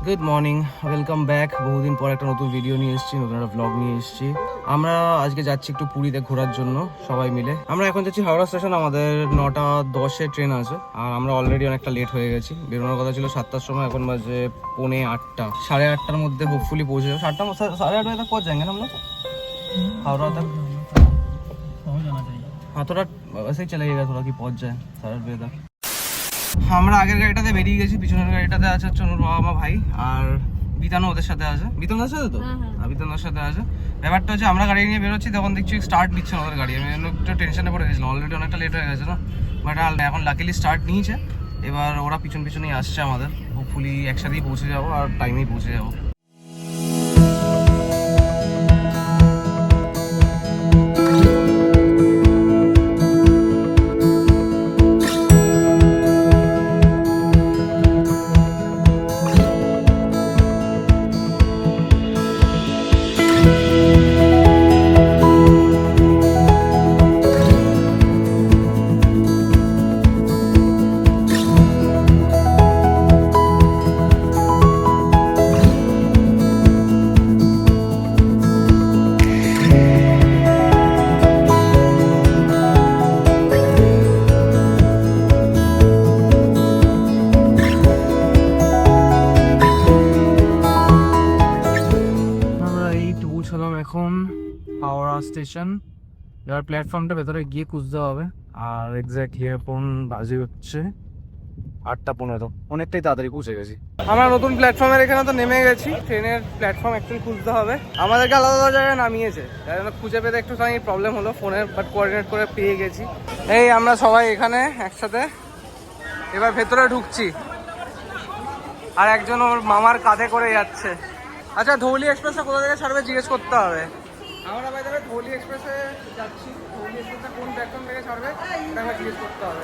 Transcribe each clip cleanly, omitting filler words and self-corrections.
Good morning, welcome back. বহুদিন পর একটা নতুন ভিডিও নিয়ে এসেছি, নতুন একটা ব্লগ নিয়ে এসেছি। আমরা আজকে যাচ্ছি একটু পুরীতে ঘোরার জন্য সবাই মিলে। আমরা এখন যাচ্ছি হাওড়া স্টেশন। আমাদের 9:10-এ ট্রেন আছে আর আমরা অলরেডি অনেকটা লেট হয়ে গেছি। বেরোনোর কথা ছিল 7টার সময়, এখন বাজে 7:45। 8:30টার মধ্যে হোপফুলি পৌঁছে যাবো। 8:30 तक पहुंच जाएंगे ना हम लोग हावड़ा तक। हाँ थोड़ा वैसे ही चलेगा थोड़ा कि पहुंच जाए 8:30 तक। আমরা আগের গাড়িটাতে বেরিয়ে গেছি, পিছনের গাড়িটাতে আছে হচ্ছে অনুর বাবা মা ভাই আর বিতানো ওদের সাথে আছে। বিতানোর সাথে তো বিতানোর সাথে আছে। ব্যাপারটা হচ্ছে আমরা গাড়ি নিয়ে বেরোচ্ছি, তখন দেখছি স্টার্ট নিচ্ছে না ওদের গাড়ি। আমি একটু টেনশনে পড়ে গেছিলাম, অলরেডি অনেকটা লেট হয়ে গেছে না, বাট এখন লাকিলি স্টার্ট নিয়েছে। এবার ওরা পিছন পিছনেই আসছে আমাদের। হোপফুলি একসাথেই পৌঁছে যাবো আর টাইমেই পৌঁছে যাবো। এখন হাওড়া স্টেশন, এবার প্ল্যাটফর্মটা ভেতরে গিয়ে খুঁজতে হবে। আর এক্স্যাক্টলি এখন বাজে হচ্ছে 8:15, অনেকটাই তাড়াতাড়ি পৌঁছে গেছি। আমরা নতুন প্ল্যাটফর্মের এখানে তো নেমে গেছি। ট্রেনের প্ল্যাটফর্ম অ্যাকচুয়ালি খুঁজতে হবে, আমাদেরকে আলাদা আলাদা জায়গায় নামিয়েছে, তাই জন্য খুঁজে পেতে একটুখানি প্রবলেম হলো ফোনের, বাট কোঅর্ডিনেট করে পেয়ে গেছি। এই আমরা সবাই এখানে একসাথে এবার ভেতরে ঢুকছি, আর একজন ওর মামার কাঁধে করে যাচ্ছে। আচ্ছা, ধৌলি এক্সপ্রেসটা কোথা থেকে ছাড়বে জিজ্ঞেস করতে হবে। আমরা বাই দ্য ওয়ে ধৌলি এক্সপ্রেসে যাচ্ছি। ধৌলি এক্সপ্রেসটা কোন প্ল্যাটফর্ম থেকে ছাড়বে এটা আমার জিজ্ঞেস করতে হবে।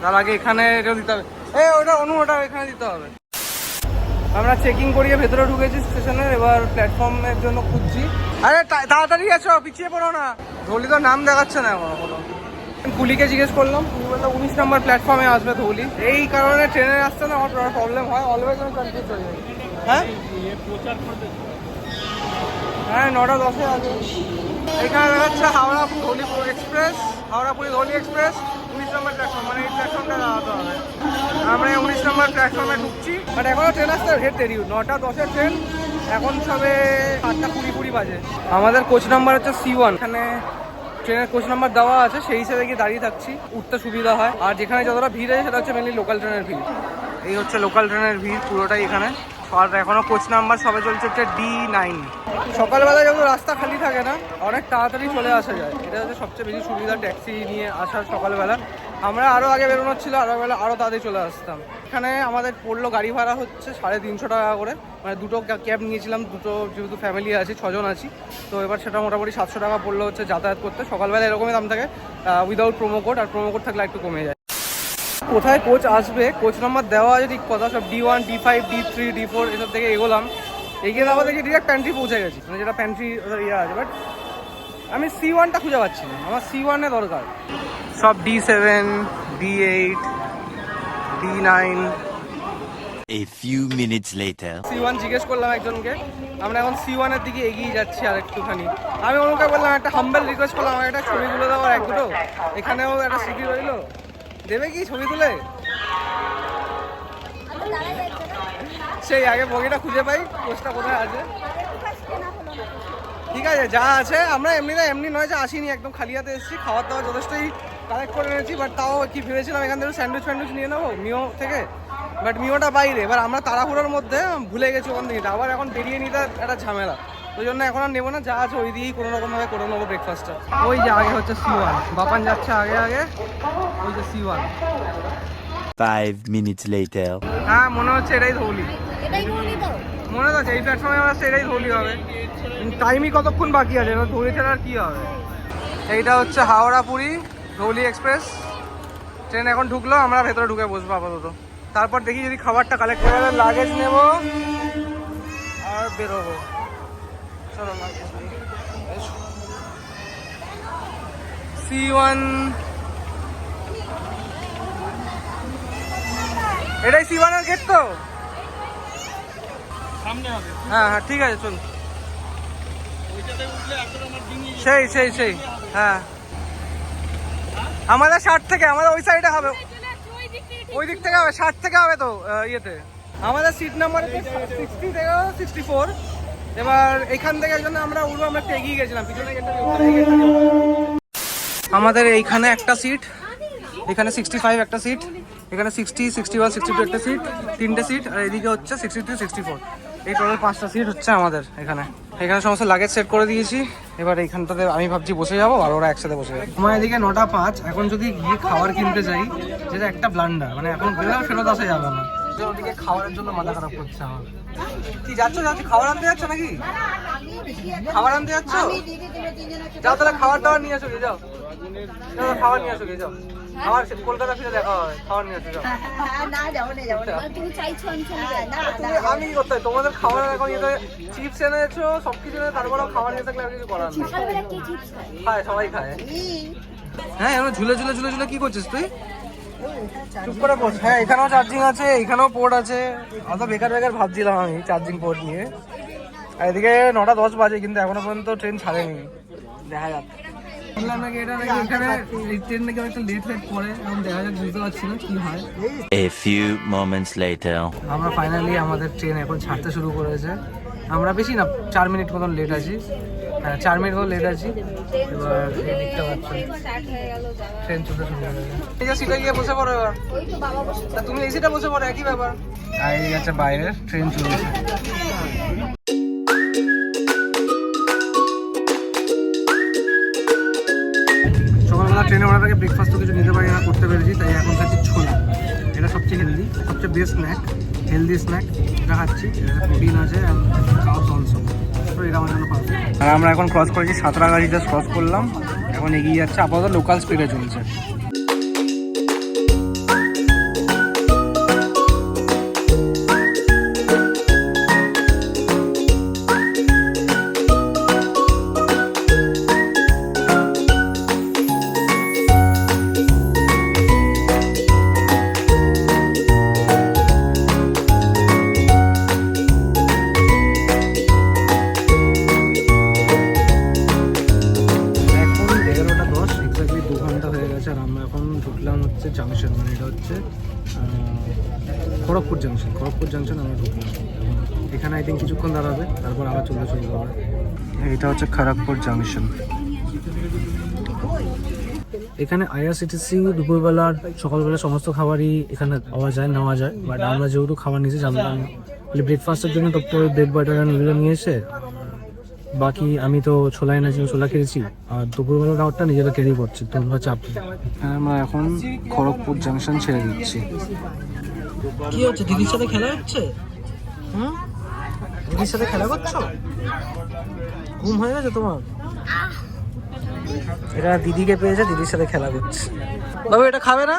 তার আগে এখানে এটাও দিতে হবে। ওটা ওটা এখানে দিতে হবে। আমরা চেকিং করিয়ে ভেতরে ঢুকেছি স্টেশনের, এবার প্ল্যাটফর্মের জন্য খুঁজছি। আরে তাড়াতাড়ি আছো, পিছিয়ে পড়ো না। ধৌলি তো নাম দেখাচ্ছে না এখনো কোনো। কুলিকে জিজ্ঞেস করলাম, কুলি বললো 19 নম্বর প্ল্যাটফর্মে আসবে ধৌলি। এই কারণে ট্রেনে আসতে না আমার প্রবলেম হয়, অলওয়েজ আমি কনফিউজ হয়ে যাই। হ্যাঁ হ্যাঁ 9:10-এ আছে। এখানে দেখাচ্ছে হাওড়া ধৌলি এক্সপ্রেস, হাওড়া পুরী ধৌলি এক্সপ্রেস 19 নম্বর প্ল্যাটফর্ম, মানে এই প্ল্যাটফর্মটা দাঁড়াতে হবে। আমরা 19 নম্বর প্ল্যাটফর্মে ঢুকছি, বাট এখনও ট্রেন আসতে ঢের দেরি। 9:10-এর ট্রেন, এখন সবে 8:20 বাজে। আমাদের কোচ নাম্বার হচ্ছে C1। এখানে ট্রেনের কোচ নাম্বার দেওয়া আছে, সেই হিসেবে গিয়ে দাঁড়িয়ে থাকছি, উঠতে সুবিধা হয়। আর যেখানে যতটা ভিড় আছে সেটা হচ্ছে মেনলি লোকাল ট্রেনের ভিড়। এই হচ্ছে লোকাল ট্রেনের ভিড় পুরোটাই এখানে। আর এখনো কোচ নাম্বার সবে চলছে হচ্ছে D9। সকালবেলা যখন রাস্তা খালি থাকে না, অনেক তাড়াতাড়ি চলে আসা যায়, এটা হচ্ছে সবচেয়ে বেশি সুবিধা ট্যাক্সি নিয়ে আসার। সকালবেলা আমরা আরও আগে বেরোনোর ছিল, আরও তাড়াতাড়ি চলে আসতাম। এখানে আমাদের পড়লো গাড়ি ভাড়া হচ্ছে 350 টাকা করে, মানে দুটো ক্যাব নিয়েছিলাম, দুটো যেহেতু ফ্যামিলি আছি, 6 জন আছি, তো এবার সেটা মোটামুটি 700 টাকা পড়লো হচ্ছে যাতায়াত করতে। সকালবেলা এরকমই দাম থাকে উইদাউট প্রোমো কোড, আর প্রোমো কোড থাকলে একটু কমে যায়। কোথায় কোচ আসবে কোচ নাম্বার দেওয়া আছে ঠিক কথা, সব D1 D5 D3 D4 এসব থেকে এগোলাম, এগিয়ে যাওয়া দেখি ডিরেক্ট প্যান্ট্রি পৌঁছে গেছি, মানে যেটা প্যান্ট্রি ইয়ে আছে। বাট আমি C1টা খুঁজে পাচ্ছি না, আমার C1-এ দরকার। সব D7 D8 D9। A few minutes later. C1 জিজ্ঞেস করলাম একজনকে, আমরা এখন C1-এর দিকে এগিয়ে যাচ্ছি আর একটুখানি। আমি ওনাকে বললাম, একটা হাম্বেল রিকোয়েস্ট করলাম, আমার একটা ছবি তুলে দেওয়ার এক দুটো, এখানেও একটা স্মৃতি রইলো। দেবে কি ছবি তুলে? সেই আগে বগিটা খুঁজে পাই, কোচটা কোথায় আছে। ঠিক আছে, যা আছে আমরা এমনি নয় যে আসিনি, একদম খালি হাতে এসেছি। খাবার দাবার যথেষ্টই কালেক্ট করে নিয়েছি, বাট তাও কি ভেবেছিলাম এখান থেকে স্যান্ডউইচ নিয়ে নেবো মিও থেকে, বাট মিওটা বাইরে। এবার আমরা তাড়াহুড়োর মধ্যে ভুলে গেছি ওখান থেকে, আবার এখন বেরিয়ে নিতে একটা ঝামেলা, ওই জন্য এখন আর নেবো না, যা আছে ওই দিয়েই কোনো রকমভাবে করে নেবো ব্রেকফাস্টটা। ওই যে আগে হচ্ছে C1, বাপান যাচ্ছে আগে আগে, ওই যে C1। 5 minutes later. হ্যাঁ মনে হচ্ছে এটাই ধৌলি, মনে হচ্ছে এই প্ল্যাটফর্মে আসছে এটাই ধৌলি হবে। টাইমই কতক্ষণ বাকি আছে, ধৌলি ছাড়া আর কি হবে। এইটা হচ্ছে হাওড়া পুরী ধৌলি এক্সপ্রেস ট্রেন, এখন ঢুকলো, আমরা ভেতরে ঢুকে বসবো আপাতত। তারপর দেখি যদি খাবারটা কালেক্ট করে লাগেজ নেবো আর বেরোবো। চলো C1, এটাই C1-এর গেট তো। হ্যাঁ হ্যাঁ ঠিক আছে চল। সেই সেই সেই হ্যাঁ আমাদের 60 থেকে, আমাদের ওই সাইডে হবে, ওই দিক থেকে হবে, 60 থেকে হবে তো ইয়েতে। আমাদের সিট নাম্বার 60 থেকে 64। এবার এখান থেকে একজন আমরা উঠবো, আমরা একটু এগিয়ে গেছিলাম পিছনে গেটটা। আমাদের এইখানে একটা সিট, এখানে 65 একটা সিট, এখানে 60, 61, 62 একটা সিট, 3টে সিট, আর এদিকে হচ্ছে 62, 64। এই টোটাল 5টা সিট হচ্ছে আমাদের এখানে। এখানে সমস্ত লাগেজ সেট করে দিয়েছি। এবার এইখানটাতে আমি ভাবছি বসে যাবো, আর ওরা একসাথে বসে যাবে। আমার এদিকে 9:05। এখন যদি গিয়ে খাবার কিনতে যাই, যেটা একটা ব্লান্ডার, মানে এখন বেরোলে ফেরত আসা যাবে না। ওদিকে খাবারের জন্য মাথা খারাপ করছে আমার। কি যাচ্ছ খাবার আনতে যাচ্ছ নাকি? খাবার আনতে যাচ্ছ? যাও তাহলে খাবার দাবার নিয়ে আসো, যাও খাবার নিয়ে আসো, যাও। আমার কলকাতা ফিরে দেখা হয়, খাবার নিয়ে আসো, যাও। আমি কি করতে হয়? তোমাদের খাবার এখন চিপস এনেছো, সবকিছু এনে, তারপরেও খাবার নিয়ে থাকলে আর কিছু করার নেই। খায়, সবাই খায়। হ্যাঁ এবার ঝুলে ঝুলে ঝুলে ঝুলে কি করছিস তুই? চুপ করে বস। হ্যাঁ এখানেও চার্জিং আছে, এখানেও পোর্ট আছে। অত বেকার বেকার ভাবছিলাম আমি চার্জিং পোর্ট নিয়ে। আর এদিকে 9:10 বাজে, কিন্তু এখনো পর্যন্ত ট্রেন ছাড়েনি। দেখা যাক। বললাম নাকি এটা নাকি এখানে ট্রেন নাকি একটা লেট করে, এখন দেখা যাক, বুঝতে পারছি না কি হয়। A few moments later. আমরা ফাইনালি আমাদের ট্রেন এখন ছাড়তে শুরু করেছে। আমরা বেশি না 4 মিনিট মতন লেট আছি। হ্যাঁ 4 মিনিট মতো লেট আছি। এবার এই দিকটা পাচ্ছি ট্রেন চলতে শুরু করেছে। এই যে সিটে গিয়ে বসে পড়ো এবার। তুমি এই সিটে বসে পড়ো, একই ব্যাপার। আর এই আছে বাইরে ট্রেন চলছে। সকালবেলা ট্রেনে ওরা থেকে ব্রেকফাস্ট তো কিছু নিতে পারি না, করতে পেরেছি, তাই এখন খাচ্ছি ছোলা। এটা সবচেয়ে হেলদি, সবচেয়ে বেস্ট স্ন্যাক, হেলদি স্ন্যাক। এটা খাচ্ছি, এটা প্রোটিন আছে, কার্বস অলসো, তো এটা আমার জন্য পারফেক্ট। আর আমরা এখন ক্রস করেছি সাঁতরাগাছিতে, ক্রস করলাম, এখন এগিয়ে যাচ্ছে, আপাতত লোকাল স্পিডে চলছে। জাংশন, মানে এটা হচ্ছে খড়গপুর জাংশন। খড়গপুর জাংশন আমরা ঢুকলাম। এখানে আই থিঙ্ক কিছুক্ষণ দাঁড়াবে, তারপর আবার চলে চলে যাবে। এটা হচ্ছে খড়গপুর জাংশন। এখানে আইআরসিটিসি দুপুরবেলার সকালবেলা সমস্ত খাবারই এখানে পাওয়া যায়, নেওয়া যায়। বাট আমরা যেহেতু খাবার নিয়েছি জানতাম, ব্রেকফাস্টের জন্য তো ব্রেড বাটার এগুলো নিয়ে এসে, বাকি আমি তো ছোলা এনেছি, ছোলা খেয়েছি। আর দুপুরবেলা খাবারটা নিজেরা ক্যারি করছি, তো চাপ। আমরা এখন খড়গপুর জাংশন ছেড়ে দিচ্ছি। কি হচ্ছে, দিদির সাথে খেলা হচ্ছে? দিদির সাথে খেলা করছো? ঘুম হয়ে গেছে তোমার? এটা দিদিকে পেয়েছে, দিদির সাথে খেলা করছে। বাবু এটা খাবে না?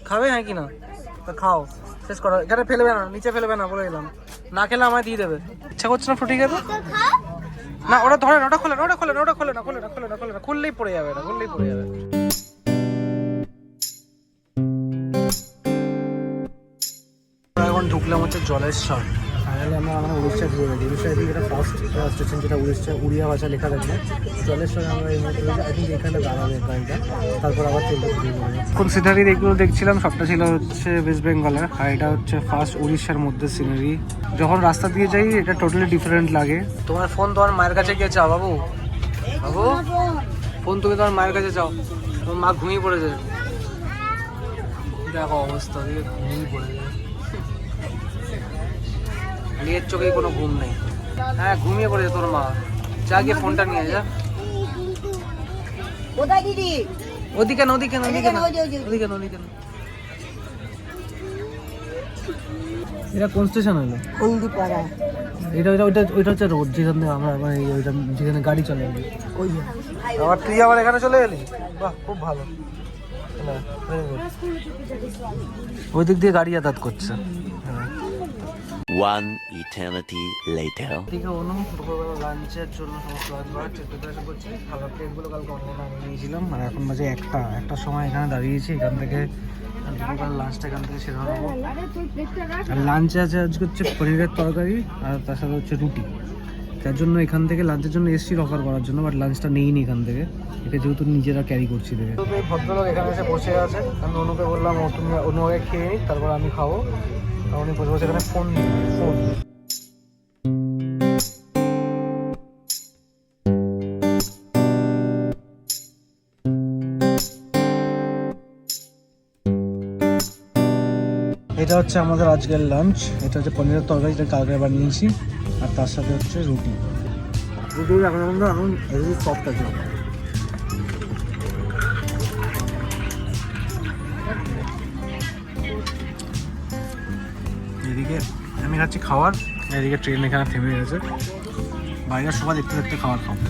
খাবে হ্যাঁ কি না? তা খাও, শেষ করো। এখানে ফেলবে না, নিচে ফেলবে না, বলে দিলাম। না খেলে আমায় দিয়ে দেবে। ইচ্ছা করছে না ফ্রুটি খেতে? না ওটা ধরে না, ওটা খোলে না, ওটা খোলে না, ওটা খোলে না, খোলে না, খোলে না, খোলে না, খুললেই পড়ে যাবে, না খুললেই পড়ে যাবে। এখন ঢুকলাম হচ্ছে জলেশ্বর। ফাইনালি আমরা উড়িষ্যা ঘুরে গেছি। উড়িষ্যা এদিকে এটা ফার্স্ট স্টেশন, যেটা উড়িয়া ভাষা লেখা থাকে। জলেশ্বরে আমরা এই মুহূর্তে আই থিঙ্ক এখানে দাঁড়াবে গাড়িটা, তারপর আবার চলতে শুরু করবে। কোন সিনারি এগুলো দেখছিলাম, সবটা ছিল হচ্ছে ওয়েস্ট বেঙ্গলের, আর এটা হচ্ছে ফার্স্ট উড়িষ্যার মধ্যে সিনারি। যখন রাস্তা দিয়ে যাই এটা টোটালি ডিফারেন্ট লাগে। তোমার ফোন তোমার মায়ের কাছে গিয়ে চাও বাবু, বাবু ফোন তুমি তোমার মায়ের কাছে চাও। তোমার মা ঘুমিয়ে পড়েছে, দেখো অবস্থা, ঘুমিয়ে পড়েছে, মেয়ের চোখে কোনো ঘুম নেই। হ্যাঁ ঘুমিয়ে পড়েছে তোর মা, যা গিয়ে ফোনটা নিয়ে যা। কোথায় দিদি? ওদিকে না, ওদিকে না, ওদিকে না, ওদিকে না, ওদিকে না। এটা কোন স্টেশন হলো? হলদিপাড়া। এটা ওইটা হচ্ছে রোড, যেখান থেকে আমরা মানে ওইটা যেখানে গাড়ি চলে। ওই আবার তুই আবার এখানে চলে এলি, বাহ খুব ভালো। ওই দিক দিয়ে গাড়ি যাতায়াত করছে। One eternity later. এদিকে অনু দুপুরবেলা লাঞ্চের জন্য সমস্ত প্রিপারেশন করছি। খাবার প্লেটগুলো কালকে অনলাইনে আনিয়ে নিয়েছিলাম। আর এখন বাজে 1টার সময় এখানে দাঁড়িয়েছি। এখান থেকে লাঞ্চটা এখান থেকে সেরে নেবো। আর লাঞ্চে আছে আজকে হচ্ছে পনিরের তরকারি আর তার সাথে হচ্ছে রুটি। তার জন্য এখান থেকে লাঞ্চের জন্য এসছি অফার করার জন্য, বাট লাঞ্চটা নেইনি এখান থেকে, এটা যেহেতু নিজেরা ক্যারি করছি দেখে। তো এই ভদ্রলোক এখানে এসে বসে আছে, আমি অনুকে বললাম তুমি অনুকে খেয়ে নিই তারপর আমি খাবো। উনি বসে বসে এখানে ফোন এটা হচ্ছে আমাদের আজকের লাঞ্চ। এটা হচ্ছে পনিরের তরকারি, যেটা কালকে বানিয়েছি, আর তার সাথে হচ্ছে রুটি। রুটি এখন সফট আছে। এদিকে আমি খাচ্ছি খাবার, এদিকে ট্রেন এখানে থেমে গেছে, বাইরের সবাই দেখতে দেখতে খাবার খাবো।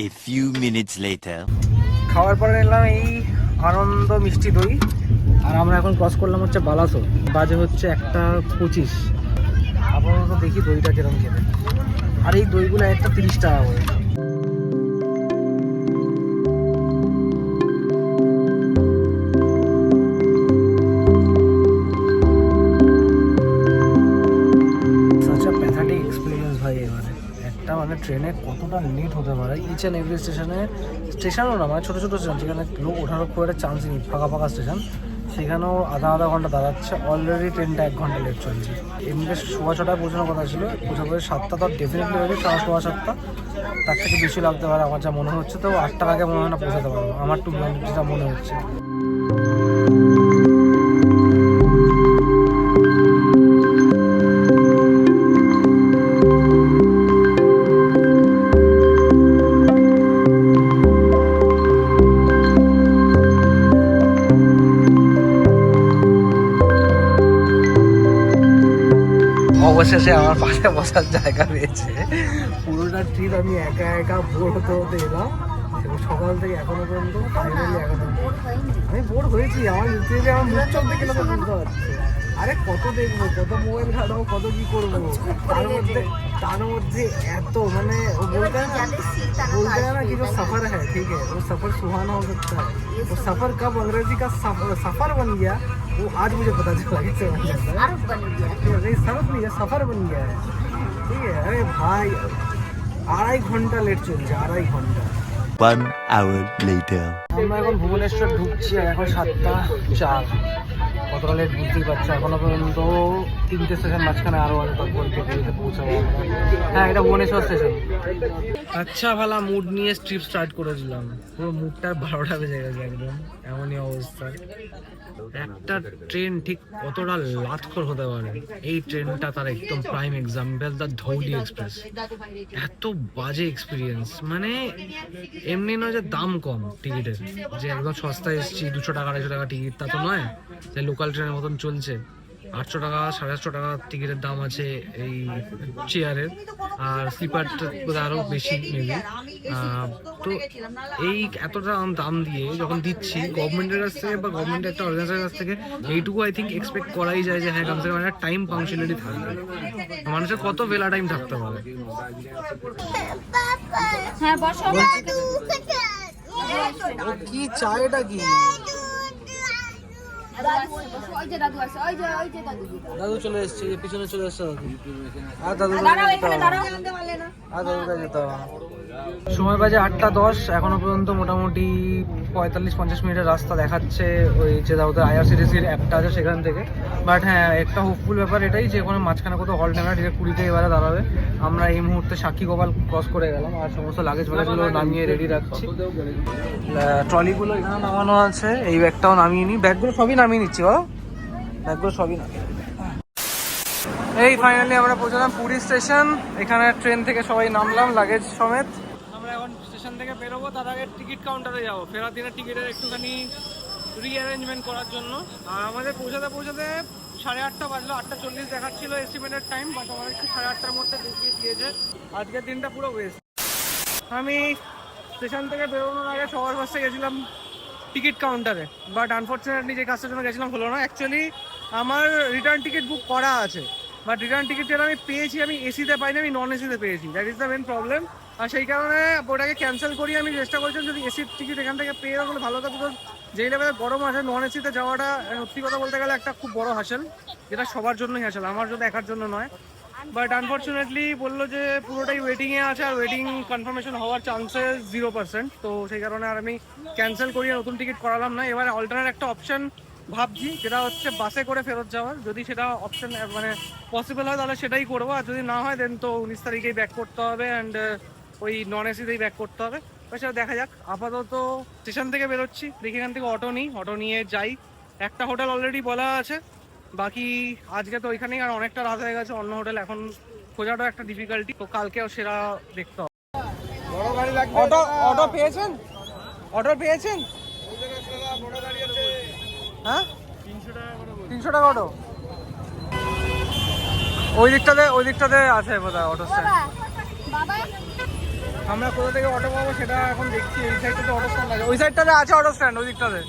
A few minutes later. খাওয়ার পরে নিলাম এই আনন্দ মিষ্টি দই, আর আমরা এখন ক্রস করলাম হচ্ছে বালাসোর। বাজে হচ্ছে 1:25। আপাতত দেখি দইটা কিরকম খেতে। আর এই দইগুলো একটা 30 টাকা করে। Such a pathetic experience ভাই। এবারে একটা মানে ট্রেনে কতটা লেট হতে পারে ইচ অ্যান্ড এভরি স্টেশনও না, মানে ছোটো ছোটো স্টেশন যেখানে লোক ওঠারও খুব একটা চান্স নেই, ফাঁকা ফাঁকা স্টেশন, সেখানেও আধা ঘন্টা দাঁড়াচ্ছে। অলরেডি ট্রেনটা 1 ঘন্টা লেট চলছে। এমনিতে 6:15 পৌঁছানোর কথা ছিল, পৌঁছাবে 7টা, তো ডেফিনেটলি হবে 7:15। তার থেকে বেশি লাগতে পারে আমার যা মনে হচ্ছে। তো 8টার আগে মনে হয় না পৌঁছাতে পারবো, আমার যেটা মনে হচ্ছে। অবশেষে আমার পাশে বসার জায়গা পেয়েছে। পুরোটা ট্রিপ আমি একা একা বোর হতে এলাম, এবং সকাল থেকে এখনো পর্যন্ত ফাইনালি আমি বোর হয়েছি। আমার আমার মুখ চোখ দেখে না বুঝতে পারছি। আরে কত দেখবো, কত মোবাইল ঘাটাবো, কত কি করবো, তার মধ্যে এত মানে বলতে না कि जो सफर है ठीक है, वो सफर सुहाना हो सकता है। वो सफर कब अंग्रेजी का सफर बन गया वो आज मुझे पता चला। कैसे बन जाता है, नहीं सबक नहीं है, सफर बन गया है ठीक है। अरे भाई 2.5 ঘন্টা লেট চলছে, 2.5 ঘন্টা। 1 hour later. আমরা এখন ভুবনেশ্বর ঢুকছি, আর এখন 7:04। কতটা লেট বুঝতেই পারছো। এখনো পর্যন্ত 3টে স্টেশন মাঝখানে আরো অনেক পৌঁছাবো। হ্যাঁ, এটা ভুবনেশ্বর স্টেশন। আচ্ছা ভালো মুড নিয়ে ট্রিপ স্টার্ট করেছিলাম, পুরো মুডটা 12টা বেজে গেছে একদম, এমনই অবস্থা। একটা ট্রেন ঠিক কতটা লাতখোর হতে পারে, এই ট্রেনটা তার একদম prime example, the Dhauli express. এত বাজে এক্সপিরিয়েন্স, মানে এমনি নয় যে দাম কম টিকিটের, যে একদম সস্তায় এসেছি 200 টাকা 250 টাকা টিকিট, তা তো নয় যে লোকাল ট্রেনের মতন চলছে। 800 টাকা 850 টাকা টিকিটের দাম আছে এই চেয়ারের, আর স্লিপারটা আরও বেশি মেবি। তো এই এতটা দাম দিয়ে যখন দিচ্ছি গভর্নমেন্টের কাছ থেকে বা গভর্নমেন্টের একটা অর্গানাইজেশনের কাছ থেকে, এইটুকু আই থিঙ্ক এক্সপেক্ট করাই যায় যে হ্যাঁ কমসে কম একটা টাইম পাংচুয়ালিটি থাকবে। মানুষের কত বেলা টাইম থাকতে পারে। কি চায়টা কি দাদু চলে এসছে, পিছনে চলে এসছে দাদু। আর দাদু যেতে হবে। সময় বাজে 8:10। এখনো পর্যন্ত মোটামুটি 45-50 মিনিটের রাস্তা দেখাচ্ছে ওই যে দাদুদের IRCTC-র অ্যাপটা আছে সেখান থেকে। বাট হ্যাঁ, একটা হোপফুল ব্যাপার এটাই যে কোনো মাঝখানে কোথাও হল্ট নেবে না, ডিরেক্ট 20তে এবারে দাঁড়াবে। আমরা এই মুহূর্তে সাক্ষী গোপাল ক্রস করে গেলাম, আর সমস্ত লাগেজ ফ্যাগেজগুলো নামিয়ে রেডি রাখছি। ট্রলিগুলো এখানে নামানো আছে, এই ব্যাগটাও নামিয়ে নিই। ব্যাগগুলো সবই নামিয়ে নিচ্ছি, বলো ব্যাগগুলো সবই নামিয়ে। এই ফাইনালি আমরা পৌঁছলাম পুরী স্টেশন। এখানে ট্রেন থেকে সবাই নামলাম লাগেজ সমেত। আমরা এখন স্টেশন থেকে বেরোবো, তার আগে টিকিট কাউন্টারে যাবো ফেরার দিনের টিকিটের একটুখানি রিঅ্যারেঞ্জমেন্ট করার জন্য। আর আমাদের পৌঁছাতে 8:30 বাজলো, 8:40 দেখাচ্ছিল এস্টিমেটেড টাইম, বাট আমার একটু 8:30-র মধ্যে ঢুকিয়ে দিয়েছে। আজকের দিনটা পুরো ওয়েস্ট। আমি স্টেশন থেকে বেরোনোর আগে সবার ফার্স্টে গেছিলাম টিকিট কাউন্টারে, বাট আনফর্চুনেটলি যে কাজটার জন্য গেছিলাম হলো না। অ্যাকচুয়ালি আমার রিটার্ন টিকিট বুক করা আছে, বাট রিটার্ন টিকিট যেটা আমি পেয়েছি, আমি এসিতে পাইনি, আমি নন এসিতে পেয়েছি। That is the main problem. আর সেই কারণে ওটাকে ক্যান্সেল করি। আমি চেষ্টা করছিলাম যদি এসির টিকিট এখান থেকে পেয়ে যাবো ভালো হতো, বিকজ যেই লেভেলে গরম আছে নন এসিতে যাওয়াটা সত্যি কথা বলতে গেলে একটা খুব বড় হাসেল, যেটা সবার জন্যই হাসেল, আমার জন্য একার জন্য নয়। বাট আনফর্চুনেটলি বললো যে পুরোটাই ওয়েটিংয়ে আছে আর ওয়েটিং কনফার্মেশন হওয়ার চান্সেস 0%। তো সেই কারণে আর আমি ক্যান্সেল করি, নতুন টিকিট করালাম না। এবার অল্টারনেট একটা অপশন ভাবছি, যেটা হচ্ছে বাসে করে ফেরত যাওয়ার। যদি সেটা অপশন মানে পসিবল হয় তাহলে সেটাই করবো, আর যদি না হয় দেন তো 19 তারিখেই ব্যাক করতে হবে অ্যান্ড ওই নন এসিতেই ব্যাক করতে হবে। সেটা দেখা যাক। আপাতত স্টেশন থেকে বেরোচ্ছি, দেখি এখান থেকে অটো নিই, অটো নিয়ে যাই। একটা হোটেল অলরেডি বলা আছে, বাকি আজকে তো ওইখানেই, আর অনেকটা রাত হয়ে গেছে, অন্য হোটেল এখন খোঁজাটাও একটা ডিফিকাল্টি, তো কালকেও সেটা দেখতে হবে। বড় গাড়ি লাগবে। অটো অটো পেয়েছেন? অটো পেয়েছেন? বড় গাড়ি আছে। হ্যাঁ 300 টাকা অটো। ওই দিকটাতে আছে বোধহয় অটো স্ট্যান্ড। বাবা আমরা কোথা থেকে অটো পাবো সেটা এখন দেখছি। এই সাইডটাতে অটো স্ট্যান্ড আছে, ওই সাইডটাতে আছে অটো স্ট্যান্ড, ওই দিকটাতে।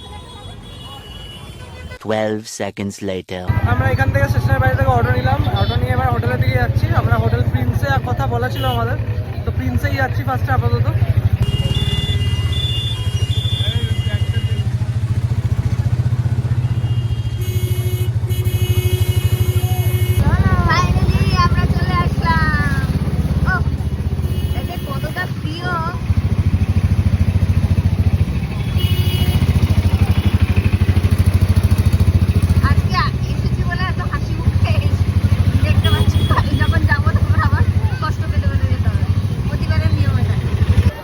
12 seconds later. আমরা এখান থেকে স্টেশনের বাইরে থেকে অটো নিলাম, অটো নিয়ে এবার হোটেলের দিকে যাচ্ছি। আমরা হোটেল প্রিন্সে কথা বলা ছিল আমাদের, তো প্রিন্সেই যাচ্ছি ফার্স্টে আপাতত। ফাইনালি আমরা চলে আসলাম। ও এটা কতটা প্রিয়। আজকে এসেছি বলে এত হাসি মুখে দেখতে পাচ্ছি, কাল যখন যাবো তখন আবার কষ্ট পেতে পেতে যেতে হবে, প্রতিবারের নিয়ম এটা।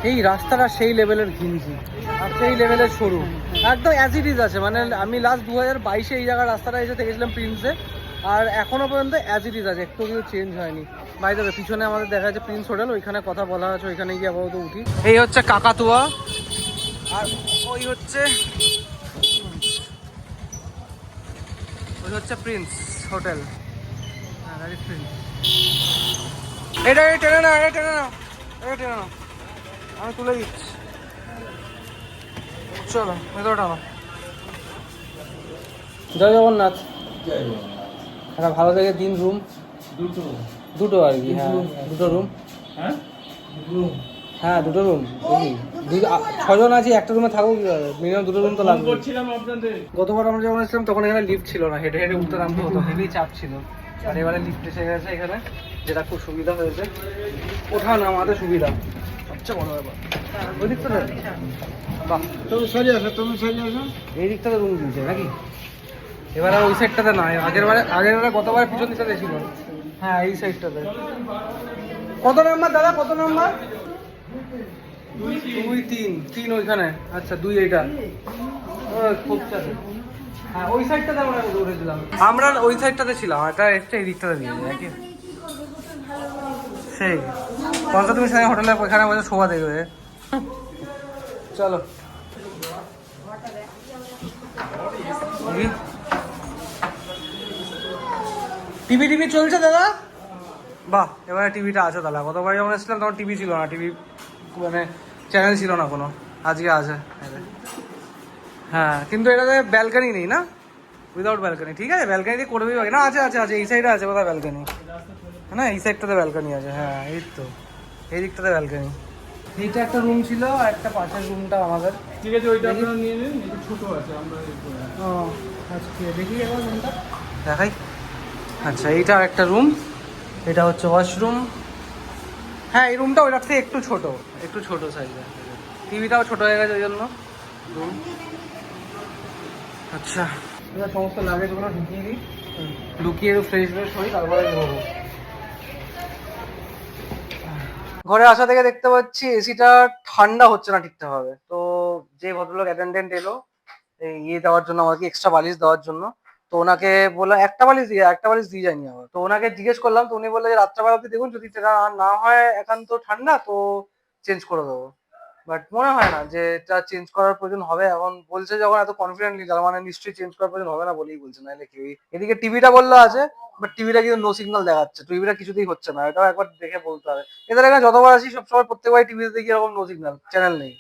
এই রাস্তাটা সেই লেভেলের ঘিঞ্জি আর সেই লেভেলের সরু, একদম অ্যাজ ইট ইজ আছে। মানে আমি লাস্ট 2022-এ এই জায়গার রাস্তাটা এসে দেখেছিলাম প্রিন্সে, আর এখনো পর্যন্ত অ্যাজ ইট ইজ আছে, একটু কিছু চেঞ্জ হয়নি। বাইরে পিছনে আমাদের দেখা যাচ্ছে প্রিন্স হোটেল, ওইখানে কথা বলা আছে, ওইখানে গিয়ে আপাতত উঠি। এই হচ্ছে কাকাতুয়া, আর ওই হচ্ছে প্রিন্স হোটেল। হ্যাঁ দ্যাট ইজ প্রিন্স। এটা টেনে না, এটা টেনে না, এটা টেনে না, আমি তুলে দিচ্ছি। চলো ভেতরে টানো। জয় জগন্নাথ। একটা ভালো থেকে দিন। রুম দুটো আর কি। হ্যাঁ দুটো রুম। হ্যাঁ দুটো রুম। দেখি 6 জন আছি, একটা রুমে থাকবো কিভাবে? মিনিমাম দুটো রুম তো লাগবে। গতবার আমরা যখন এসেছিলাম তখন এখানে লিফট ছিল না, হেঁটে হেঁটে উঠতে নামতে হতো, হেভি চাপ ছিল। আর এবারে লিফট এসে গেছে এখানে, যেটা খুব সুবিধা হয়েছে, ওঠা নামাতে সুবিধা। আচ্ছা বড় ব্যাপার। ওই দিকটা বাহ, তুমি সরি আসো, তুমি সরি আসো। এই দিকটাতে রুম দিয়েছে নাকি? এবারে ওই সাইডটাতে নয়, আগের বারে গতবার পিছন দিকটাতে ছিল। হ্যাঁ এই সাইডটাতে। কত নাম্বার দাদা, কত নাম্বার? 2 3 ওইখানে। আচ্ছা 2 এইটা খুব চাষে। হ্যাঁ ওই সাইডটাতে আমরা উঠেছিলাম, আমরা ওই সাইডটাতে ছিলাম, এটা একটা এই দিকটাতে দিয়ে নাকি সেই কলকাতা। তুমি সাথে হোটেলে ওইখানে বসে শোভা দেখবে। চলো টিভি চলছে দাদা? বাহ, এবারে টিভিটা আছে তাহলে। গতবার যখন এসেছিলাম তখন টিভি ছিল না, টিভি মানে চ্যানেল ছিল না কোনো, আজকে আছে। হ্যাঁ কিন্তু এটাতে ব্যালকানি নেই না, উইদাউট ব্যালকানি। ঠিক আছে ব্যালকানি দিয়ে করবেই না, আছে আছে আছে, এই সাইডে আছে কোথায় ব্যালকানি, না এই সাইডটাতে ব্যালকানি আছে। হ্যাঁ এই তো এই দিকটাতে ব্যালকানি। এইটা একটা রুম ছিল, আর একটা পাশের রুমটা আমাদের। ঠিক আছে, ওইটা আপনারা নিয়ে নিন, একটু ছোট আছে আমরা ও আচ্ছা দেখি এবার রুমটা দেখাই। আচ্ছা এইটা আর একটা রুম, এটা হচ্ছে ওয়াশরুম। হ্যাঁ এই রুমটা ওইটার থেকে একটু ছোট সাইজের, টিভিটাও ছোট হয়ে গেছে ওই জন্য রুম। আচ্ছা এবার সমস্ত লাগেজগুলো ঢুকিয়ে দিই, ঢুকিয়ে ফ্রেশ হই, তারপরে ঘুরবো। ঘরে আসা থেকে দেখতে পাচ্ছি এসিটা ঠান্ডা হচ্ছে না ঠিকঠাক ভাবে। তো যে ভদ্রলোক অ্যাটেন্ডেন্ট এলো এই ইয়ে দেওয়ার জন্য, আমাকে এক্সট্রা বালিশ দেওয়ার জন্য, তো ওনাকে বললাম একটা বালিশ দিয়ে যায়নি আমার। তো ওনাকে জিজ্ঞেস করলাম, তো উনি বললো যে রাত্রেবেলা অব্দি দেখুন, যদি সেটা না হয় একান্ত ঠান্ডা তো চেঞ্জ করে দেবো। বাট মনে হয় না যে এটা চেঞ্জ করার প্রয়োজন হবে। এখন বলছে যখন এত কনফিডেন্টলি, তার মানে নিশ্চয়ই চেঞ্জ করার প্রয়োজন হবে না বলেই বলছে, নাহলে কেউই। এদিকে টিভিটা বললো আছে, বাট টিভিটা কিন্তু নো সিগন্যাল দেখাচ্ছে, টিভিটা কিছুতেই হচ্ছে না, এটাও একবার দেখে বলতে হবে। এদের এখানে যতবার আসি সবসময় প্রত্যেকবার টিভিতে দেখি এরকম নো সিগন্যাল, চ্যানেল নেই।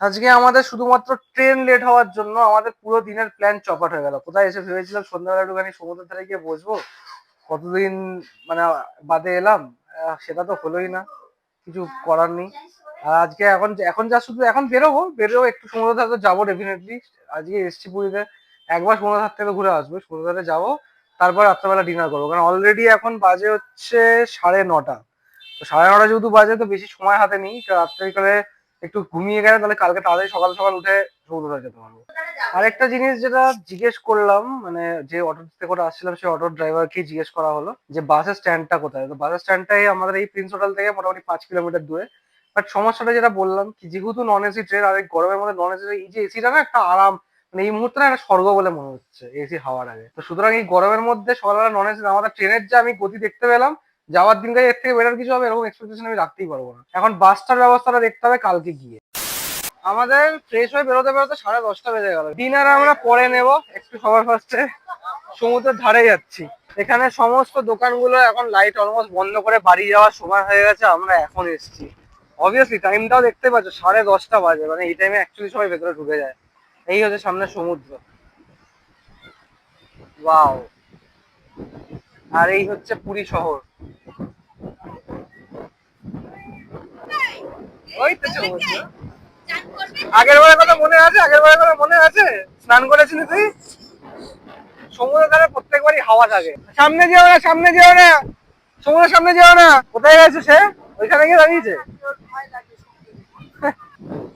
আজকে আমাদের শুধুমাত্র ট্রেন লেট হওয়ার জন্য আমাদের পুরো দিনের প্ল্যান চপাট হয়ে গেল। কোথায় এসে ভেবেছিলাম সন্ধ্যাবেলা একটুখানি সমুদ্রের ধারে গিয়ে বসবো, কতদিন মানে বাদে এলাম, সেটা তো হলোই না। কিছু করার নেই। আর আজকে এখন যা শুধু এখন বেরোবো একটু সমুদ্র ধারে তো যাবো ডেফিনেটলি। আজকে এসছি পুরীতে, একবার সমুদ্র ধার থেকে ঘুরে আসবো, সমুদ্র ধারে যাবো, তারপর রাত্রেবেলা ডিনার করবো। কারণ অলরেডি এখন বাজে হচ্ছে 9:30। তো 9:30 যেহেতু বাজে, তো বেশি সময় হাতে নেই। রাত্রে একটু ঘুমিয়ে গেলে তাহলে কালকে তাড়াতাড়ি সকাল সকাল উঠে সমুদ্র ধারে যেতে পারবো। আরেকটা জিনিস যেটা জিজ্ঞেস করলাম, মানে যে অটোতে করে আসছিলাম সেই অটোর ড্রাইভারকে জিজ্ঞেস করা হলো যে বাসের স্ট্যান্ডটা কোথায়। তো বাসের স্ট্যান্ডটাই আমাদের এই প্রিন্স হোটেল থেকে মোটামুটি 5 কিলোমিটার দূরে। বাট সমস্যাটা যেটা বললাম কি, যেহেতু নন এসি ট্রেন, আর এই গরমের মধ্যে নন এসি, এই যে এসিটা না একটা আরাম, মানে এই মুহূর্তে না একটা স্বর্গ বলে মনে হচ্ছে এসি হাওয়ার আগে। তো সুতরাং এই গরমের মধ্যে সকালবেলা নন এসি, আমাদের ট্রেনের যে আমি গতি দেখতে পেলাম, যাওয়ার দিনকে এর থেকে বেটার কিছু হবে এরকম এক্সপেকটেশন আমি রাখতেই পারবো না। এখন বাসটার ব্যবস্থাটা দেখতে হবে কালকে গিয়ে। আমাদের ফ্রেশ হয়ে বেরোতে বেরোতে 10:30 বেজে গেল। ডিনার আমরা পরে নেব, একটু সবার ফার্স্টে সমুদ্রের ধারে যাচ্ছি। এখানে সমস্ত দোকানগুলো এখন লাইট অলমোস্ট বন্ধ করে বাড়ি যাওয়ার সময় হয়ে গেছে, আমরা এখন এসেছি। অবভিয়াসলি টাইমটাও দেখতে পাচ্ছ, 10:30 বাজে, মানে এই টাইমে অ্যাকচুয়ালি সবাই ভেতরে ঢুকে যায়। এই হচ্ছে সামনে সমুদ্র, ওয়াও। আর এই হচ্ছে পুরী শহর, ওই তো সমুদ্র। আগের বারের কথা মনে আছে? স্নান করেছিলি তুই? সমুদ্রের ধারে প্রত্যেকবারই হাওয়া থাকে। সামনে যেও না, সমুদ্রের সামনে যেও না। কোথায় গেছে সে? ওইখানে গিয়ে দাঁড়িয়েছে।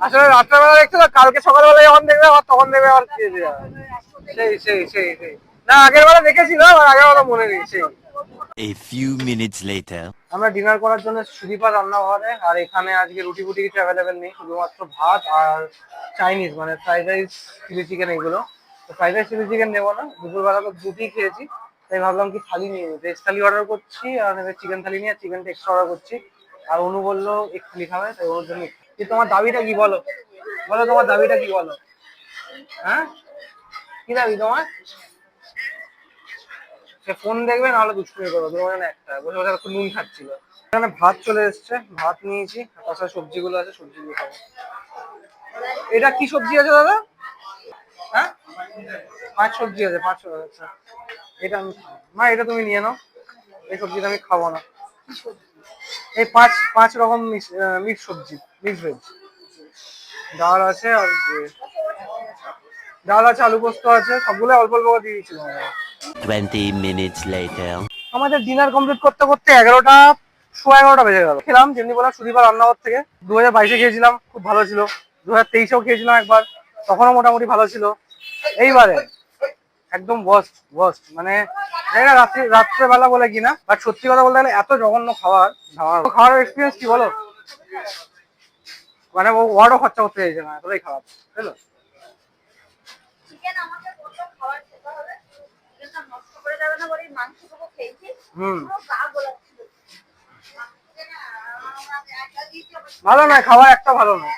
আসলে রাত্রেবেলা দেখছো তো, কালকে সকালবেলা যখন দেখবে আবার তখন দেখবে আবার সেই না, আগের বেলা দেখেছিলাম, আর আগের বেলা মনে নেই। সেই A few minutes later. আমরা ডিনার করার জন্য সুদীপা রান্নাঘরে, আর এখানে আজকে রুটি ফুটি কিছু অ্যাভেলেবেল নেই, শুধুমাত্র ভাত আর চাইনিজ, মানে ফ্রাইড রাইস, চিলি চিকেন, এগুলো। তো ফ্রাইড রাইস চিলি চিকেন নেবো না, দুপুরবেলা তো দুটি খেয়েছি, তাই ভাবলাম কি থালি নিয়ে নিই। ভেজ থালি অর্ডার করছি, আর চিকেন থালি নিয়ে চিকেনটা এক্সট্রা অর্ডার করছি। আর অনু বললো এক থালি খাবে, তাই ওর জন্য। কি তোমার দাবিটা কি বলো? তোমার দাবিটা কি বলো? হ্যাঁ, কি দাবি তোমার? সে ফোন দেখবে, নাহলে দুষ্টুমি করবে। দুজনে একটা বসে বসে একটু নুন খাচ্ছিল। এখানে ভাত চলে এসছে, ভাত নিয়েছি, তাছাড়া সবজিগুলো আছে, সবজিগুলো খাবো। এটা কি সবজি আছে দাদা? হ্যাঁ, 5 সবজি আছে, 5 সবজি। আচ্ছা, এটা আমি মা, এটা তুমি নিয়ে নাও, এই সবজিটা আমি খাবো না। এই 5 রকম মিক্স সবজি, মিক্স ভেজ। ডাল আছে, আর ডাল আছে, আলু পোস্ত আছে, সবগুলো অল্প অল্প করে দিয়ে দিচ্ছিলাম। 20 minutes later. আমাদের ডিনার কমপ্লিট করতে করতে 11টা বেজে গেল। খেলাম যেমনি বললাম সুদীপা রান্নাঘর থেকে। 2022-এ খেয়েছিলাম, খুব ভালো ছিল। 2023-এও খেয়েছিলাম একবার, তখনও মোটামুটি ভালো ছিল। এইবারে একদম ওয়ার্স্ট, মানে জানি না রাত্রেবেলা বলে কিনা, বাট সত্যি কথা বলতে গেলে এত জঘন্য খাওয়ার এক্সপিরিয়েন্স কি বলো, মানে ও ওয়ার্ডও খরচা করতে চাইছে না, এতটাই খারাপ, বুঝলো। চিকেন আমাকে বললো খাবার খেতে হবে, চিকেনটা নষ্ট করে যাবে না বলে মাংসটুকু খেয়েছি, পুরো গা গোলাচ্ছিল। ভালো নয় খাবার, একটা ভালো নয়।